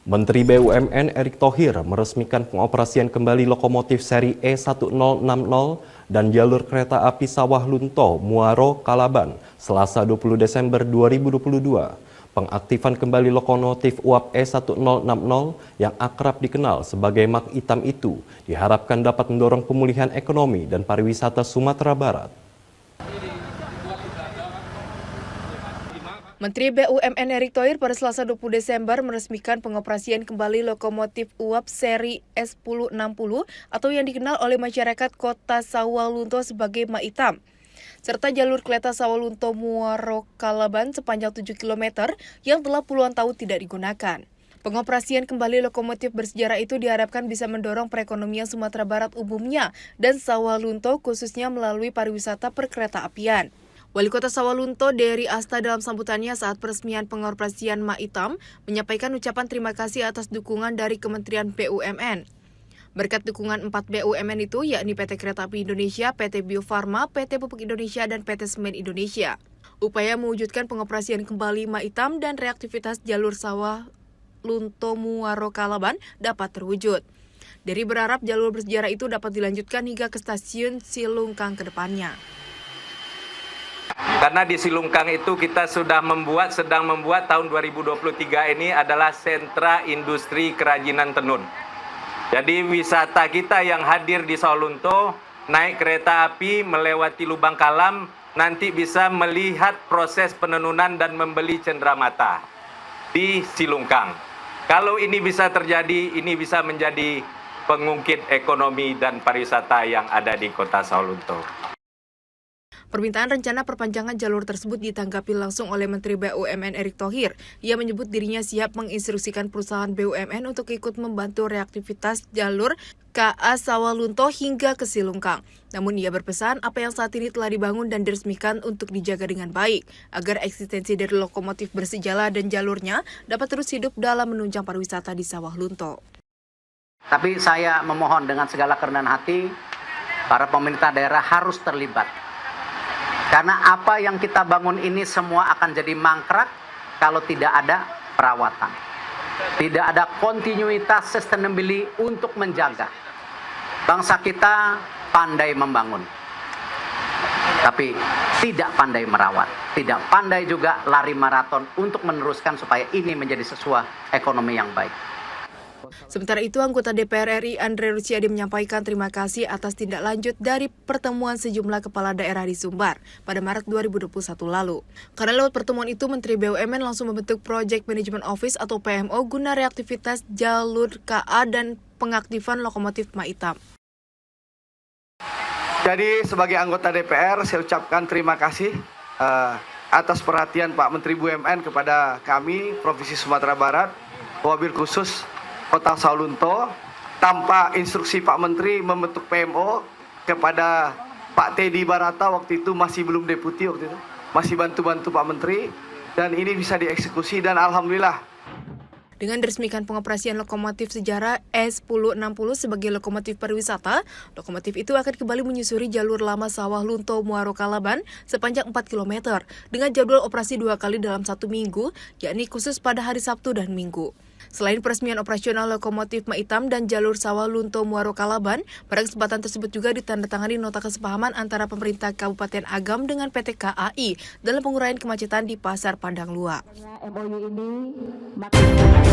Menteri BUMN Erick Thohir meresmikan pengoperasian kembali lokomotif seri E1060 dan jalur kereta api Sawah Lunto Muaro Kalaban Selasa 20 Desember 2022. Pengaktifan kembali lokomotif uap E1060 yang akrab dikenal sebagai Mak Hitam itu diharapkan dapat mendorong pemulihan ekonomi dan pariwisata Sumatera Barat. Menteri BUMN Erick Thohir pada Selasa 20 Desember meresmikan pengoperasian kembali lokomotif uap seri S1060 atau yang dikenal oleh masyarakat kota Sawah Lunto sebagai Mak Hitam, serta jalur kereta Sawah Lunto Muaro Kalaban sepanjang 7 km yang telah puluhan tahun tidak digunakan. Pengoperasian kembali lokomotif bersejarah itu diharapkan bisa mendorong perekonomian Sumatera Barat umumnya dan Sawah Lunto khususnya melalui pariwisata perkereta-apian. Wali Kota Sawah Lunto Dery Asta dalam sambutannya saat peresmian pengoperasian Mak Hitam menyampaikan ucapan terima kasih atas dukungan dari Kementerian BUMN. Berkat dukungan 4 BUMN itu yakni PT Kereta Api Indonesia, PT Bio Farma, PT Pupuk Indonesia, dan PT Semen Indonesia. Upaya mewujudkan pengoperasian kembali Mak Hitam dan reaktivitas jalur Sawah Lunto Muaro Kalaban dapat terwujud. Dery berharap jalur bersejarah itu dapat dilanjutkan hingga ke stasiun Silungkang ke depannya. Karena di Silungkang itu kita sedang membuat tahun 2023 ini adalah sentra industri kerajinan tenun. Jadi wisata kita yang hadir di Sawah Lunto, naik kereta api melewati Lubang Kalam, nanti bisa melihat proses penenunan dan membeli cenderamata di Silungkang. Kalau ini bisa terjadi, ini bisa menjadi pengungkit ekonomi dan pariwisata yang ada di kota Sawah Lunto. Permintaan rencana perpanjangan jalur tersebut ditanggapi langsung oleh Menteri BUMN Erick Thohir. Ia menyebut dirinya siap menginstruksikan perusahaan BUMN untuk ikut membantu reaktivitas jalur KA Sawah Lunto hingga ke Silungkang. Namun ia berpesan apa yang saat ini telah dibangun dan diresmikan untuk dijaga dengan baik, agar eksistensi dari lokomotif bersejala dan jalurnya dapat terus hidup dalam menunjang pariwisata di Sawah Lunto. Tapi saya memohon dengan segala kerendahan hati, para pemerintah daerah harus terlibat. Karena apa yang kita bangun ini semua akan jadi mangkrak kalau tidak ada perawatan. Tidak ada kontinuitas sustainability untuk menjaga. Bangsa kita pandai membangun, tapi tidak pandai merawat. Tidak pandai juga lari maraton untuk meneruskan supaya ini menjadi sebuah ekonomi yang baik. Sementara itu, anggota DPR RI Andre Rusiadi menyampaikan terima kasih atas tindak lanjut dari pertemuan sejumlah kepala daerah di Sumbar pada Maret 2021 lalu. Karena lewat pertemuan itu, Menteri BUMN langsung membentuk Project Management Office atau PMO guna reaktivitas jalur KA dan pengaktifan lokomotif Mak Hitam. Jadi sebagai anggota DPR, saya ucapkan terima kasih atas perhatian Pak Menteri BUMN kepada kami, Provinsi Sumatera Barat, wabil khusus Kota Sawah Lunto. Tanpa instruksi Pak Menteri membentuk PMO kepada Pak Teddy Barata, waktu itu masih belum deputi, waktu itu masih bantu-bantu Pak Menteri, dan ini bisa dieksekusi dan alhamdulillah. Dengan diresmikan pengoperasian lokomotif sejarah S1060 sebagai lokomotif pariwisata, lokomotif itu akan kembali menyusuri jalur lama Sawah Lunto Muaro Kalaban sepanjang 4 km dengan jadwal operasi 2 kali dalam 1 minggu, yakni khusus pada hari Sabtu dan Minggu. Selain peresmian operasional lokomotif Mak Hitam dan jalur Sawah Lunto Muaro Kalaban, pada kesempatan tersebut juga ditandatangani nota kesepahaman antara pemerintah Kabupaten Agam dengan PT KAI dalam penguraian kemacetan di Pasar Pandang Luak. MOU ini